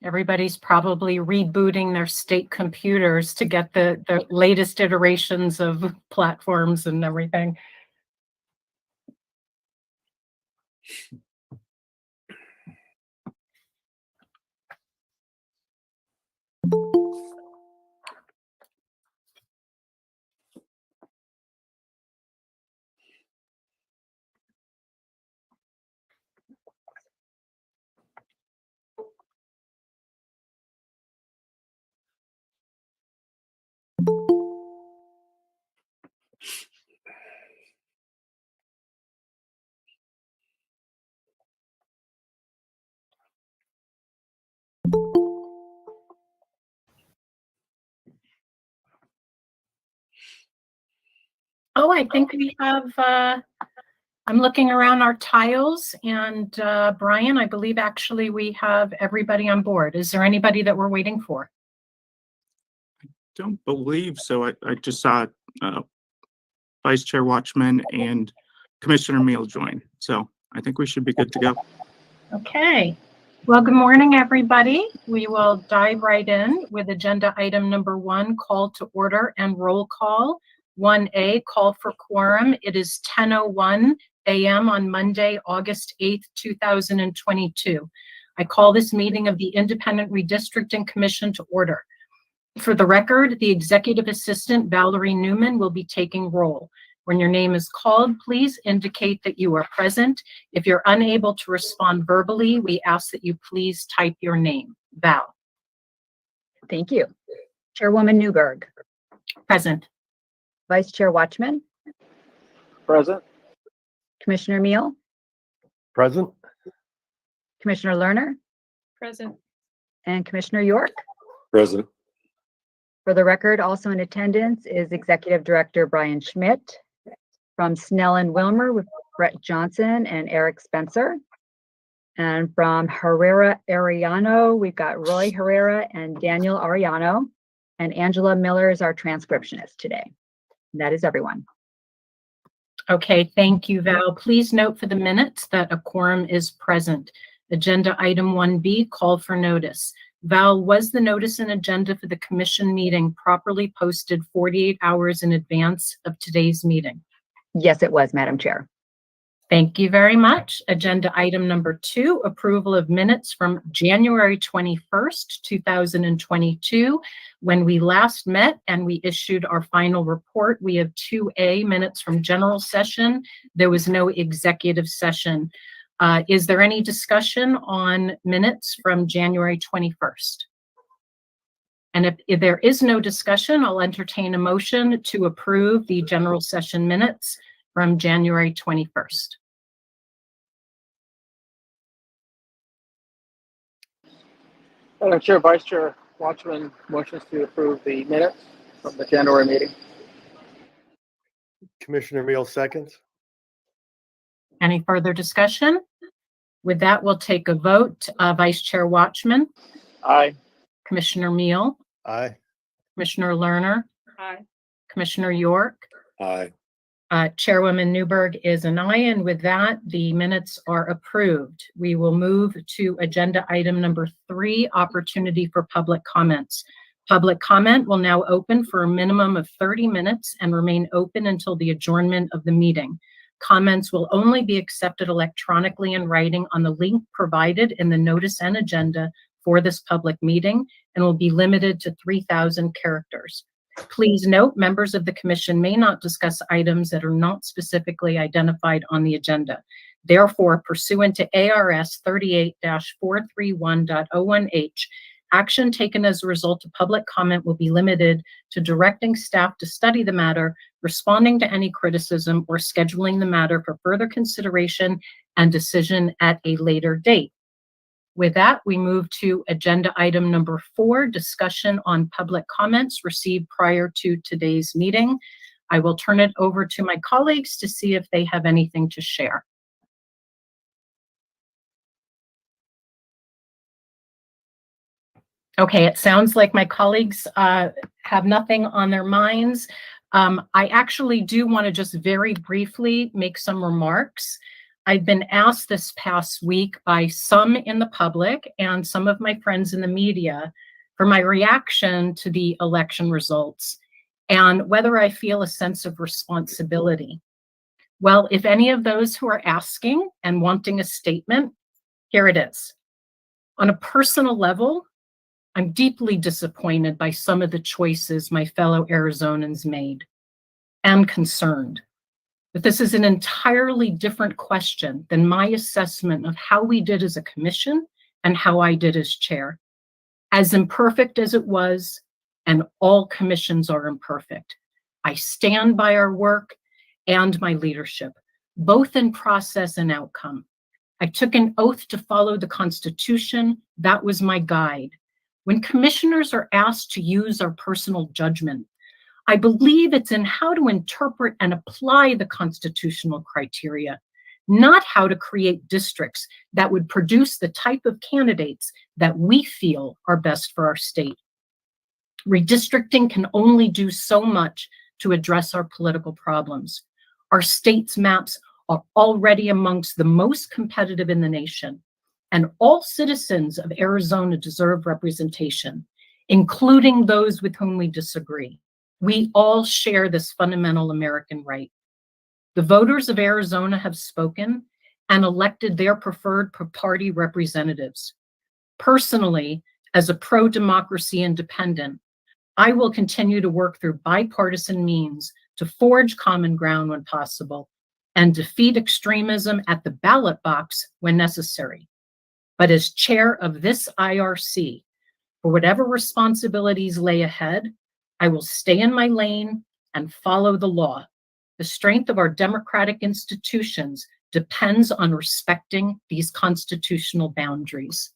Everybody's probably rebooting their state computers to get the latest iterations of platforms and everything. Oh, I think we have, I'm looking around our tiles, and Brian, I believe actually we have everybody on board. Is there anybody that we're waiting for? Don't believe so. I just saw Vice Chair Watchman and Commissioner Meal join. So I think we should be good to go. Okay. Well, good morning, everybody. We will dive right in with agenda item number 1, call to order and roll call. 1A, call for quorum. It is 10:01 a.m. on Monday, August 8th, 2022. I call this meeting of the Independent Redistricting Commission to order. For the record, the Executive Assistant, Valerie Newman, will be taking roll. When your name is called, please indicate that you are present. If you're unable to respond verbally, we ask that you please type your name. Val. Thank you. Chairwoman Newberg. Present. Vice Chair Watchman. Present. Commissioner Meal. Present. Commissioner Lerner. Present. And Commissioner York. Present. For the record, also in attendance is Executive Director Brian Schmidt. From Snell and Wilmer with Brett Johnson and Eric Spencer. And from Herrera Arellano, we've got Roy Herrera and Daniel Arellano. And Angela Miller is our transcriptionist today. And that is everyone. Okay, thank you, Val. Please note for the minutes that a quorum is present. Agenda item 1B, call for notice. Val, was the notice and agenda for the commission meeting properly posted 48 hours in advance of today's meeting? Yes, it was, Madam Chair. Thank you very much. Agenda item number 2, approval of minutes from January 21st, 2022. When we last met and we issued our final report, we have 2A minutes from general session. There was no executive session. Is there any discussion on minutes from January 21st? And if there is no discussion, I'll entertain a motion to approve the general session minutes from January 21st. Madam Chair, Vice Chair Watchman motions to approve the minutes from the January meeting. Commissioner Meal seconds. Any further discussion? With that, we'll take a vote. Vice Chair Watchman. Aye. Commissioner Meal. Aye. Commissioner Lerner. Aye. Commissioner York. Aye. Chairwoman Newberg is an aye, and with that, the minutes are approved. We will move to agenda item number 3, opportunity for public comments. Public comment will now open for a minimum of 30 minutes and remain open until the adjournment of the meeting. Comments will only be accepted electronically in writing on the link provided in the notice and agenda for this public meeting and will be limited to 3,000 characters. Please note, members of the commission may not discuss items that are not specifically identified on the agenda. Therefore, pursuant to ARS 38-431.01H, action taken as a result of public comment will be limited to directing staff to study the matter, responding to any criticism, or scheduling the matter for further consideration and decision at a later date. With that, we move to agenda item number 4, discussion on public comments received prior to today's meeting. I will turn it over to my colleagues to see if they have anything to share. Okay, it sounds like my colleagues have nothing on their minds. I actually do want to just very briefly make some remarks. I've been asked this past week by some in the public and some of my friends in the media for my reaction to the election results and whether I feel a sense of responsibility. Well, if any of those who are asking and wanting a statement, here it is. On a personal level, I'm deeply disappointed by some of the choices my fellow Arizonans made and concerned. But this is an entirely different question than my assessment of how we did as a commission and how I did as chair. As imperfect as it was, and all commissions are imperfect, I stand by our work and my leadership, both in process and outcome. I took an oath to follow the Constitution. That was my guide. When commissioners are asked to use our personal judgment, I believe it's in how to interpret and apply the constitutional criteria, not how to create districts that would produce the type of candidates that we feel are best for our state. Redistricting can only do so much to address our political problems. Our state's maps are already amongst the most competitive in the nation, and all citizens of Arizona deserve representation, including those with whom we disagree. We all share this fundamental American right. The voters of Arizona have spoken and elected their preferred party representatives. Personally, as a pro-democracy independent, I will continue to work through bipartisan means to forge common ground when possible and defeat extremism at the ballot box when necessary. But as chair of this IRC, for whatever responsibilities lay ahead, I will stay in my lane and follow the law. The strength of our democratic institutions depends on respecting these constitutional boundaries.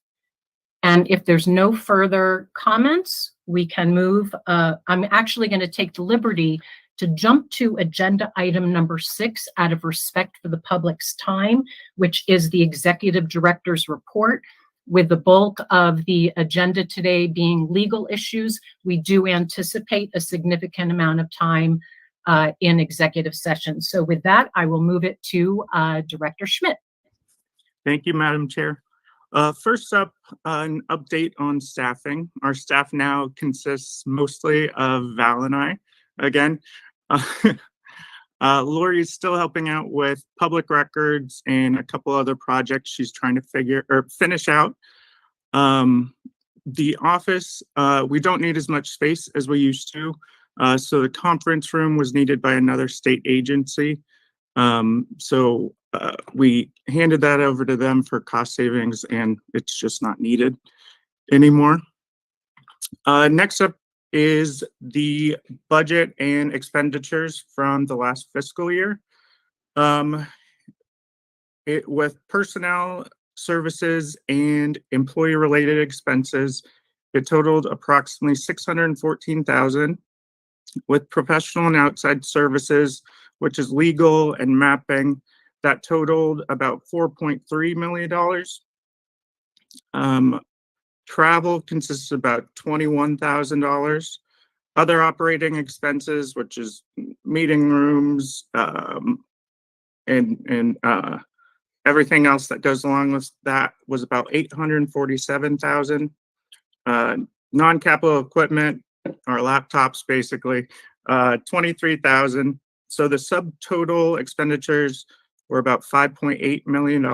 And if there's no further comments, we can move. I'm actually going to take the liberty to jump to agenda item number 6 out of respect for the public's time, which is the executive director's report. With the bulk of the agenda today being legal issues, we do anticipate a significant amount of time in executive session. So with that, I will move it to Director Schmidt. Thank you, Madam Chair. First up, an update on staffing. Our staff now consists mostly of Val and I. Again, Lori is still helping out with public records and a couple other projects she's trying to finish out. The office, we don't need as much space as we used to. So the conference room was needed by another state agency. So we handed that over to them for cost savings, and it's just not needed anymore. Next up is the budget and expenditures from the last fiscal year. With personnel, services, and employee-related expenses, it totaled approximately $614,000. With professional and outside services, which is legal and mapping, that totaled about $4.3 million. Travel consists of about $21,000. Other operating expenses, which is meeting rooms and everything else that goes along with that, was about $847,000. Non-capital equipment, our laptops basically, $23,000. So the subtotal expenditures were about $5.8 million,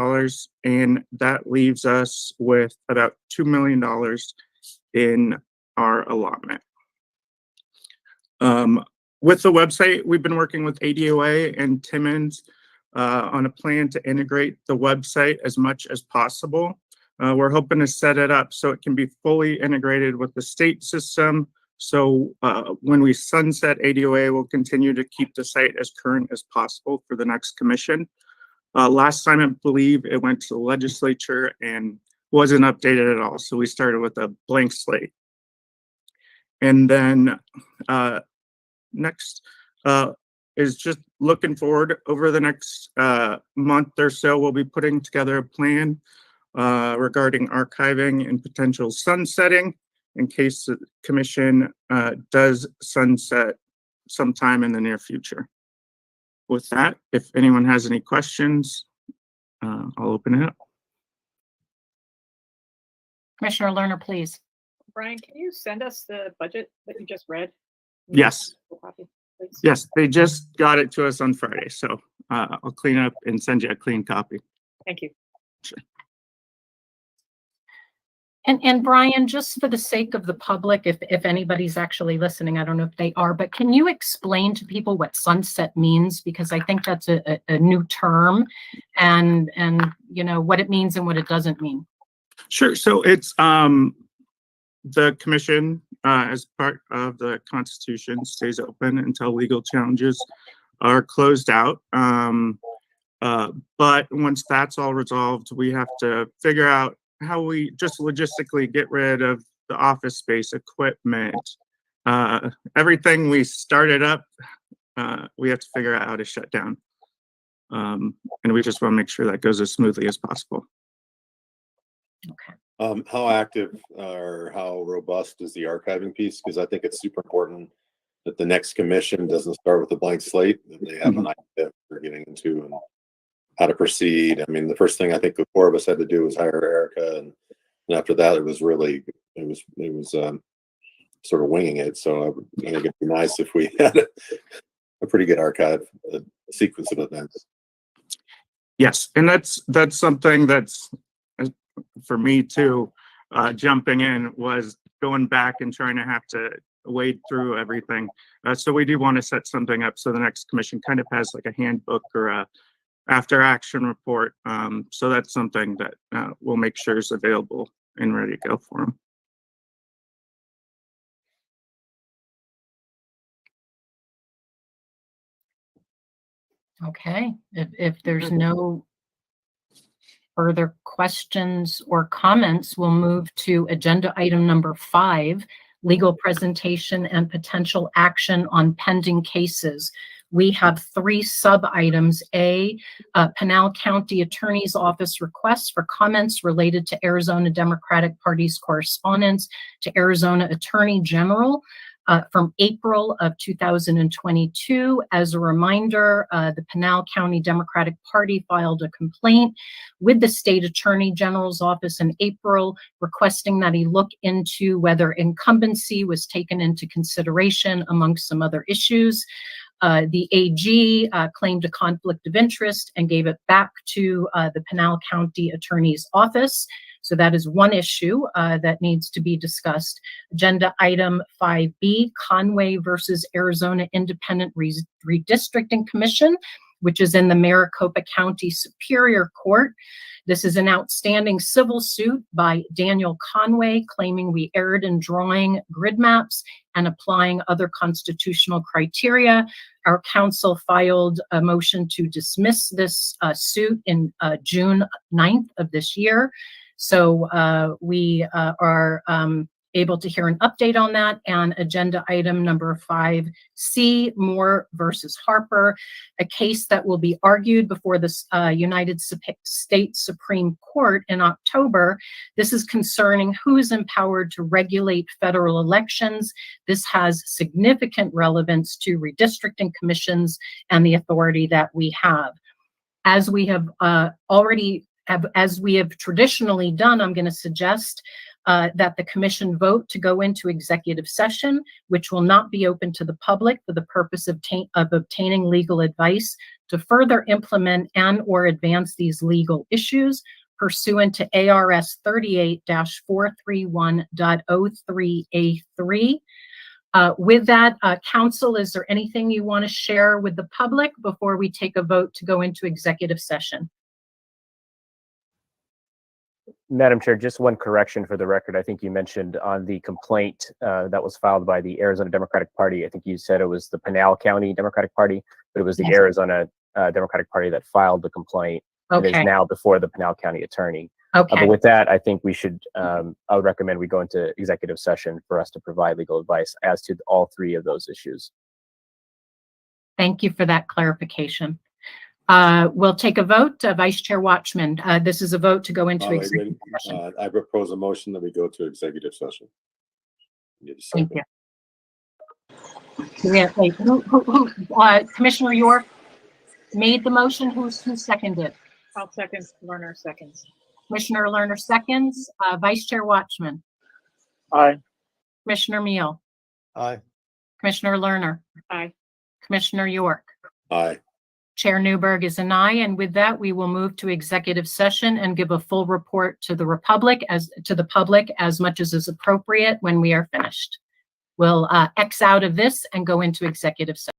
and that leaves us with about $2 million in our allotment. With the website, we've been working with ADOA and Timmons on a plan to integrate the website as much as possible. We're hoping to set it up so it can be fully integrated with the state system. So when we sunset ADOA, we'll continue to keep the site as current as possible for the next commission. Last time, I believe it went to the legislature and wasn't updated at all. So we started with a blank slate. And then next is just looking forward over the next month or so, we'll be putting together a plan regarding archiving and potential sunsetting in case the commission does sunset sometime in the near future. With that, if anyone has any questions, I'll open it up. Commissioner Lerner, please. Brian, can you send us the budget that you just read? Yes. Copy, please. Yes, they just got it to us on Friday, so I'll clean up and send you a clean copy. Thank you. Sure. And Brian, just for the sake of the public, if anybody's actually listening, I don't know if they are, but can you explain to people what sunset means? Because I think that's a new term, and you know what it means and what it doesn't mean. Sure. So it's the commission, as part of the Constitution, stays open until legal challenges are closed out. But once that's all resolved, we have to figure out how we just logistically get rid of the office space, equipment, everything we started up. We have to figure out how to shut down, and we just want to make sure that goes as smoothly as possible. Okay. How active or how robust is the archiving piece? Because I think it's super important that the next commission doesn't start with a blank slate, that they have an idea they're getting into and how to proceed. I mean, the first thing I think the four of us had to do was hire Erica, and after that, it was sort of winging it. So I think it'd be nice if we had a pretty good archive sequence of events. Yes, and that's something that's for me too. Jumping in was going back and trying to have to wade through everything. So we do want to set something up so the next commission kind of has like a handbook or a after action report. So that's something that we'll make sure is available and ready to go for them. Okay. If there's no further questions or comments, we'll move to agenda item number 5, legal presentation and potential action on pending cases. We have 3 sub-items. A, Pinal County Attorney's Office requests for comments related to Arizona Democratic Party's correspondence to Arizona Attorney General from April of 2022. As a reminder, the Pinal County Democratic Party filed a complaint with the State Attorney General's office in April, requesting that he look into whether incumbency was taken into consideration amongst some other issues. The AG claimed a conflict of interest and gave it back to the Pinal County Attorney's Office. So that is one issue that needs to be discussed. Agenda item 5B, Conway versus Arizona Independent Redistricting Commission, which is in the Maricopa County Superior Court. This is an outstanding civil suit by Daniel Conway claiming we erred in drawing grid maps and applying other constitutional criteria. Our counsel filed a motion to dismiss this suit in June 9th of this year. So we are able to hear an update on that. And agenda item number 5C, Moore versus Harper, a case that will be argued before the United States Supreme Court in October. This is concerning who is empowered to regulate federal elections. This has significant relevance to redistricting commissions and the authority that we have. As we have as we have traditionally done, I'm going to suggest that the commission vote to go into executive session, which will not be open to the public for the purpose of obtaining legal advice to further implement and or advance these legal issues pursuant to ARS 38-431.03A3. With that, counsel, is there anything you want to share with the public before we take a vote to go into executive session? Madam Chair, just one correction for the record. I think you mentioned on the complaint that was filed by the Arizona Democratic Party, I think you said it was the Pinal County Democratic Party, but it was the Arizona Democratic Party that filed the complaint. Okay. It is now before the Pinal County Attorney. Okay. But with that, I think we should, I would recommend we go into executive session for us to provide legal advice as to all 3 of those issues. Thank you for that clarification. We'll take a vote. Vice Chair Watchman, this is a vote to go into executive session. I propose a motion that we go to executive session. Thank you. Yeah, wait, Commissioner York made the motion. Who seconded? I'll second Lerner seconds. Commissioner Lerner seconds. Vice Chair Watchman, Aye. Commissioner Meal, Aye. Commissioner Lerner, Aye. Commissioner York. Aye. Chair Newberg is an aye, and with that, we will move to executive session and give a full report to the public as much as is appropriate when we are finished. We'll X out of this and go into executive session.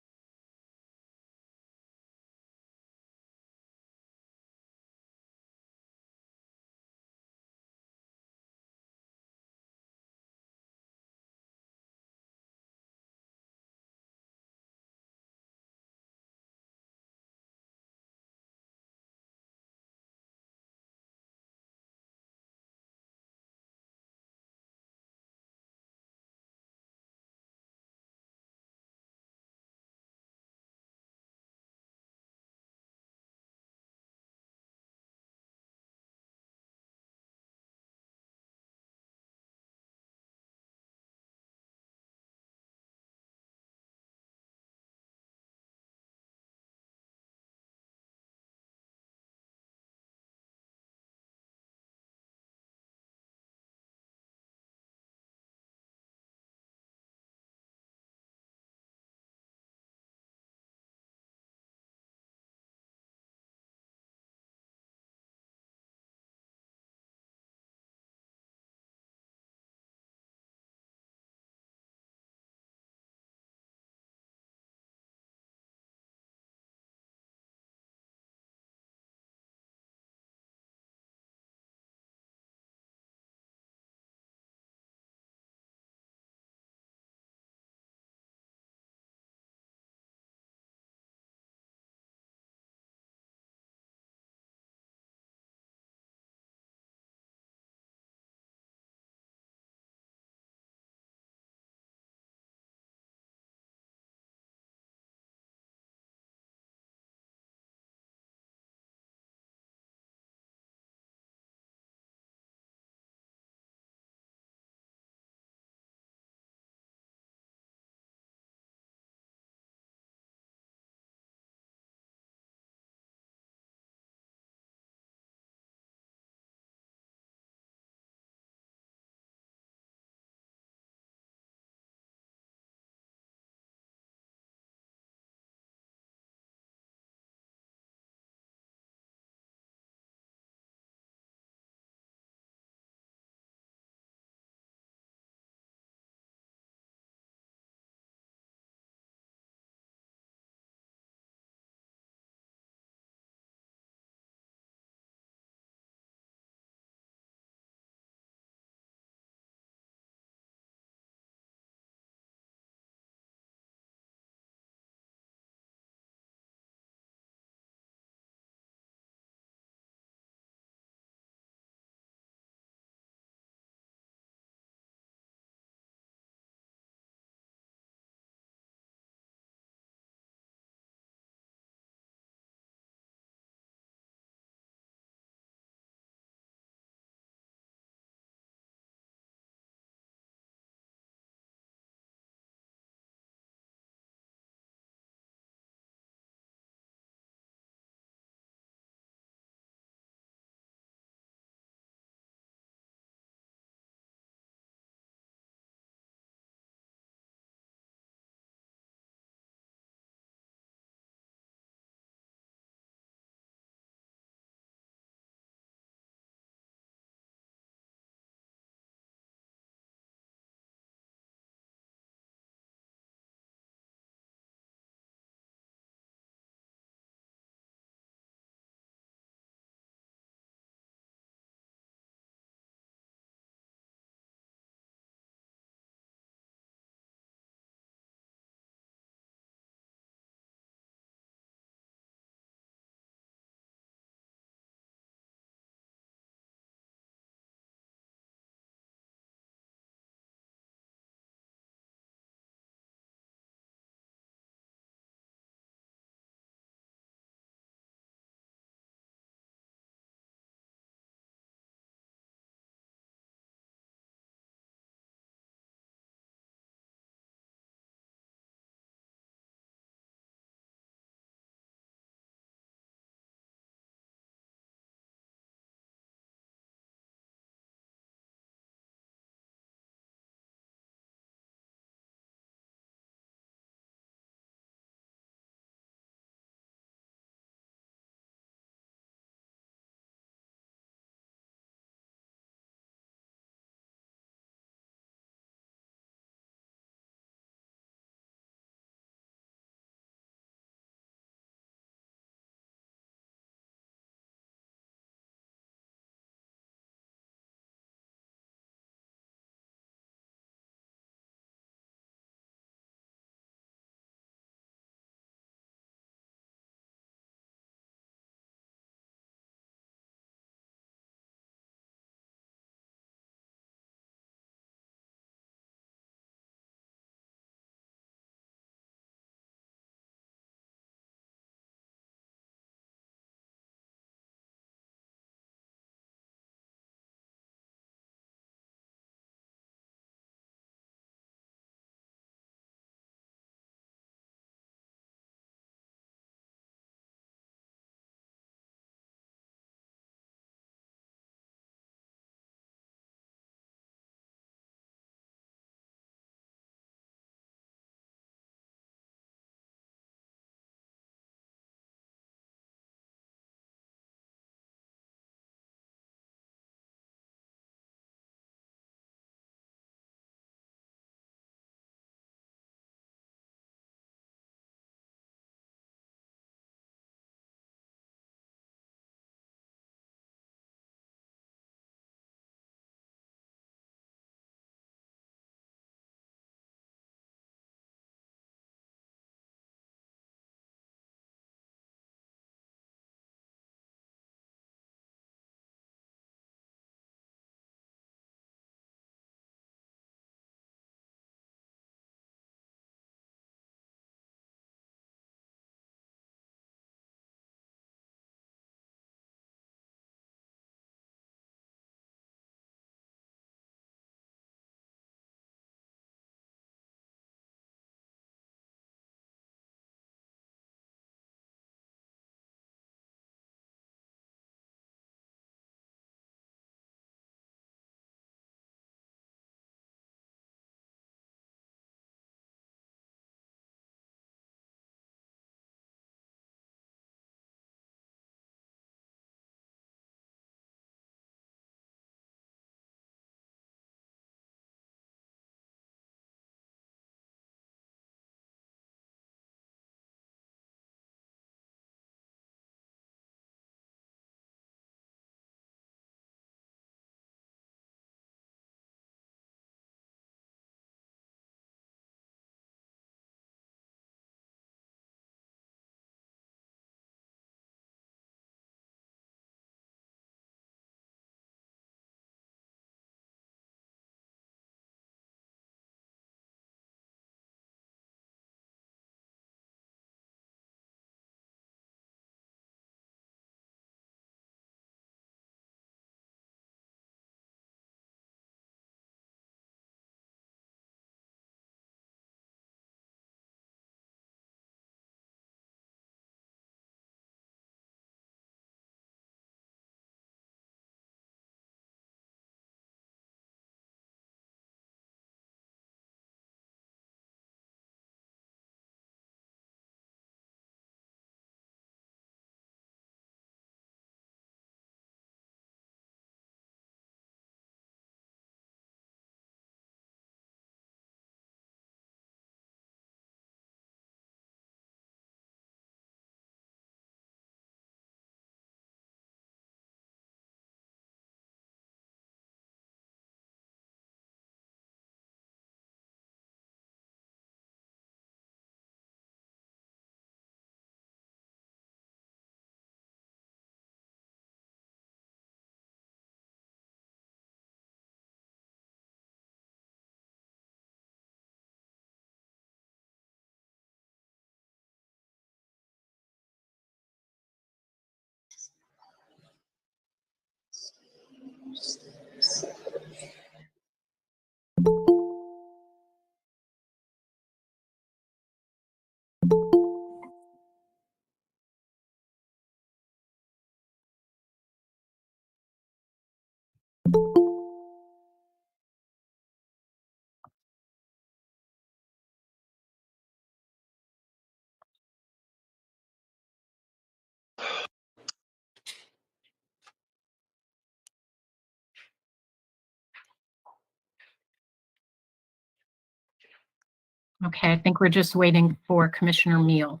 Okay, I think we're just waiting for Commissioner Meal.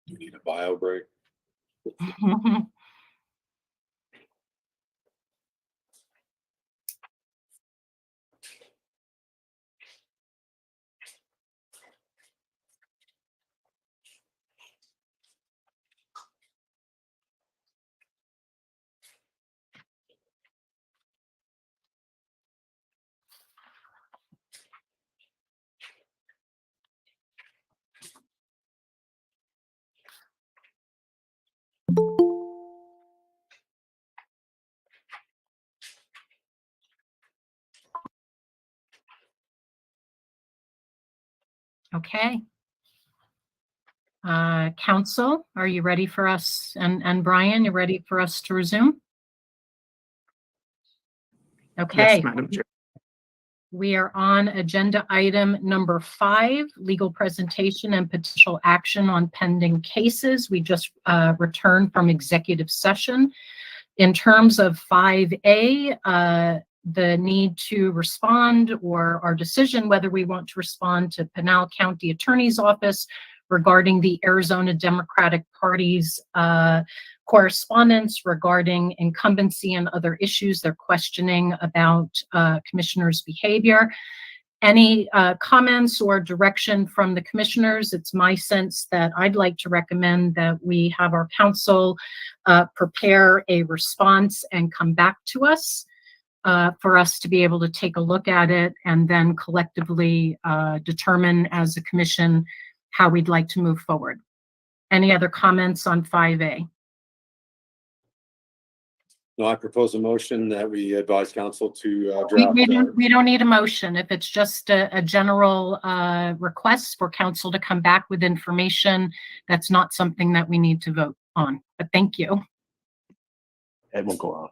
You need a bio break. Okay. Council, are you ready for us? And Brian, you ready for us to resume? Okay. Yes, Madam Chair. We are on agenda item number 5, legal presentation and potential action on pending cases. We just returned from executive session. In terms of 5A, the need to respond or our decision whether we want to respond to Pinal County Attorney's Office regarding the Arizona Democratic Party's correspondence regarding incumbency and other issues. They're questioning about commissioners' behavior. Any comments or direction from the commissioners? It's my sense that I'd like to recommend that we have our counsel prepare a response and come back to us for us to be able to take a look at it and then collectively determine as a commission how we'd like to move forward. Any other comments on 5A? No, I propose a motion that we advise council to draft. We don't need a motion. If it's just a general request for council to come back with information, that's not something that we need to vote on. But thank you. It won't go off.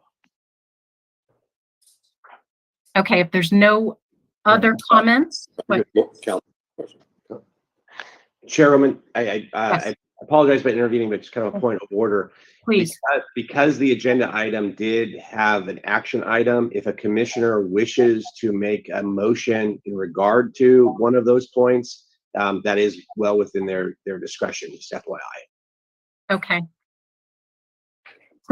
Okay, if there's no other comments, but Chairwoman, I apologize for intervening, but it's kind of a point of order. please. Because the agenda item did have an action item, if a commissioner wishes to make a motion in regard to one of those points, that is well within their discretion, just FYI. Okay.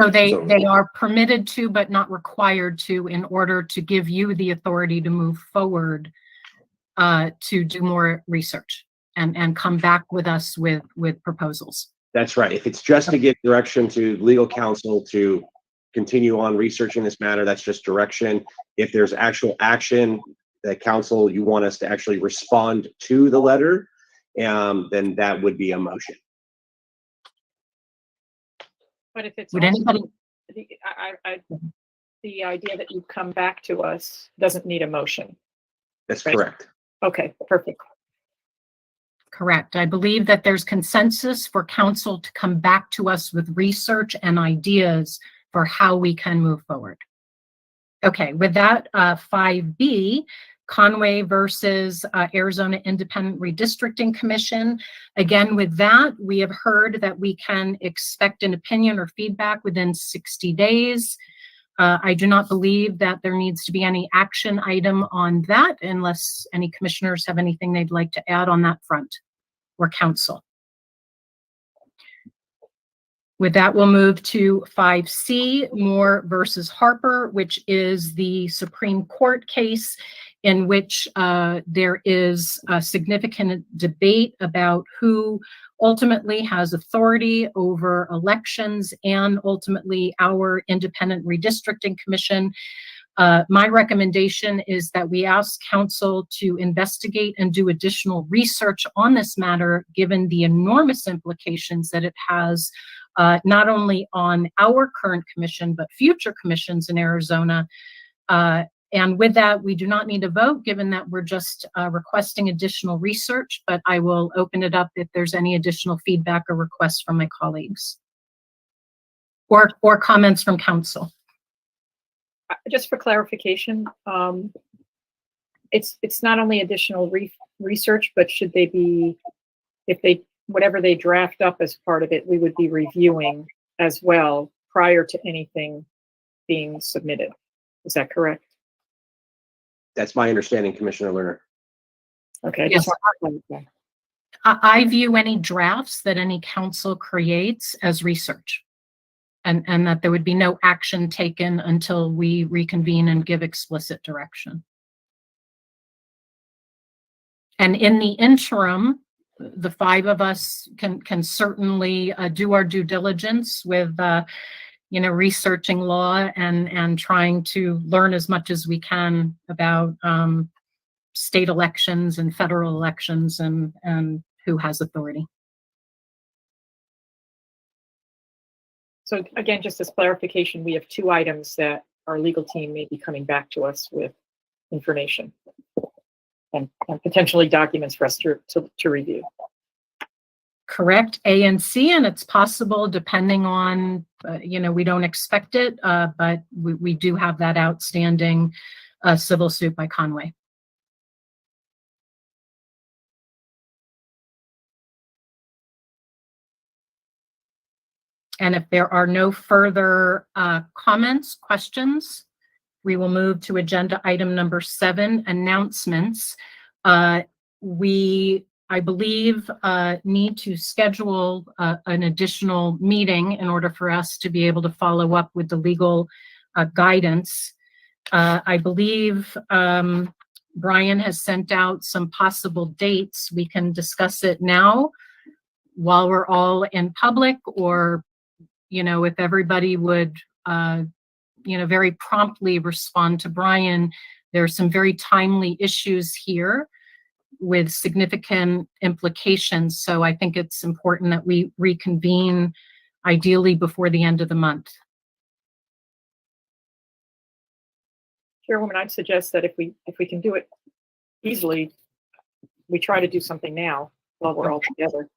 So they are permitted to, but not required to, in order to give you the authority to move forward to do more research and come back with us with proposals. That's right. If it's just to give direction to legal counsel to continue on researching this matter, that's just direction. If there's actual action that counsel, you want us to actually respond to the letter, then that would be a motion. But if it's Would anybody? the idea that you come back to us doesn't need a motion. That's Right. correct. Okay, perfect. Correct. I believe that there's consensus for council to come back to us with research and ideas for how we can move forward. Okay, with that, 5B, Conway versus Arizona Independent Redistricting Commission. Again, with that, we have heard that we can expect an opinion or feedback within 60 days. I do not believe that there needs to be any action item on that unless any commissioners have anything they'd like to add on that front or council. With that, we'll move to 5C, Moore versus Harper, which is the Supreme Court case in which there is a significant debate about who ultimately has authority over elections and ultimately our Independent Redistricting Commission. My recommendation is that we ask council to investigate and do additional research on this matter, given the enormous implications that it has not only on our current commission, but future commissions in Arizona. And with that, we do not need a vote, given that we're just requesting additional research, but I will open it up if there's any additional feedback or requests from my colleagues or comments from council. Just for clarification, it's not only additional research, but should they be, if they, whatever they draft up as part of it, we would be reviewing as well prior to anything being submitted. Is that correct? That's my understanding, Commissioner Lerner. Okay. I Yes. just want to clarify. I view any drafts that any council creates as research. And that there would be no action taken until we reconvene and give explicit direction. And in the interim, the five of us can certainly do our due diligence with, researching law and trying to learn as much as we can about state elections and federal elections and who has authority. So again, just as clarification, we have 2 items that our legal team may be coming back to us with information and potentially documents for us to review. Correct, A and C, and it's possible depending on, we don't expect it, but we do have that outstanding civil suit by Conway. And if there are no further comments, questions, we will move to agenda item number 7, announcements. We, I believe, need to schedule an additional meeting in order for us to be able to follow up with the legal guidance. I believe Brian has sent out some possible dates. We can discuss it now while we're all in public, or if everybody would, very promptly respond to Brian. There are some very timely issues here with significant implications. So I think it's important that we reconvene ideally before the end of the month. Chairwoman, I'd suggest that if we can do it easily, we try to do something now while we're all together.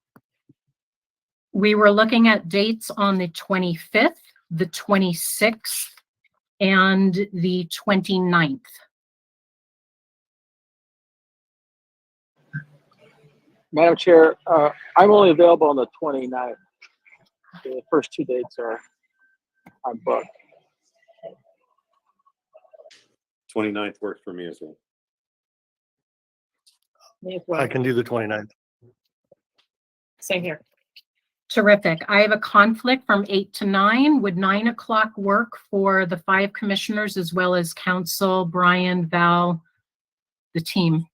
We were looking at dates on the 25th, the 26th, and the 29th. Madam Chair, I'm only available on the 29th. The first 2 dates are booked. 29th works for me as well. Me as well. I can do the 29th. Same here. Terrific. I have a conflict from 8 to 9. Would 9 o'clock work for the 5 commissioners as well as council, Brian, Val, the team?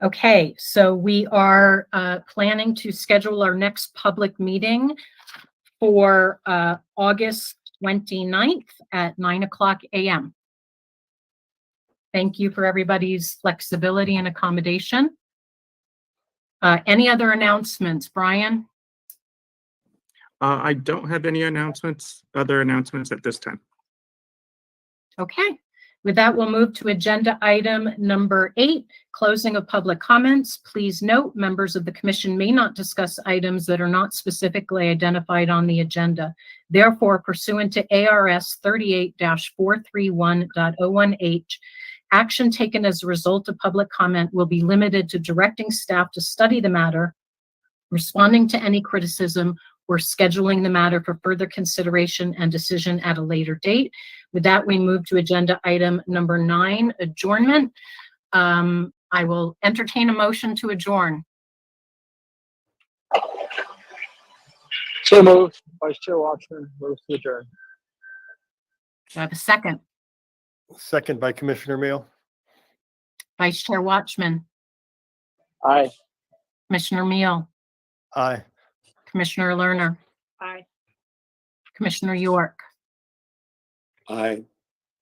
Okay, so we are planning to schedule our next public meeting for August 29th at 9 o'clock a.m. Thank you for everybody's flexibility and accommodation. Any other announcements, Brian? I don't have any other announcements at this time. Okay, with that, we'll move to agenda item number 8, closing of public comments. Please note, members of the commission may not discuss items that are not specifically identified on the agenda. Therefore, pursuant to ARS 38-431.01H, action taken as a result of public comment will be limited to directing staff to study the matter, responding to any criticism, or scheduling the matter for further consideration and decision at a later date. With that, we move to agenda item number 9, adjournment. I will entertain a motion to adjourn. So moved. Vice Chair Watchman moves to adjourn. Do I have a second? Second by Commissioner Meal. Vice Chair Watchman, Aye. Commissioner Meal, Aye. Commissioner Lerner, Aye. Commissioner York. Aye.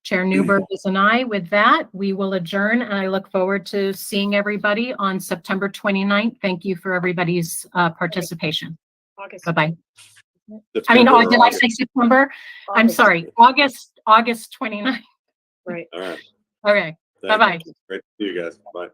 Chair Newberg is an aye. With that, we will adjourn, and I look forward to seeing everybody on September 29th. Thank you for everybody's participation. August. Bye-bye. September Did I or say September? I'm August. sorry, August 29th. Right. All right. Okay, Thank bye-bye. you. Great to see you guys. Bye.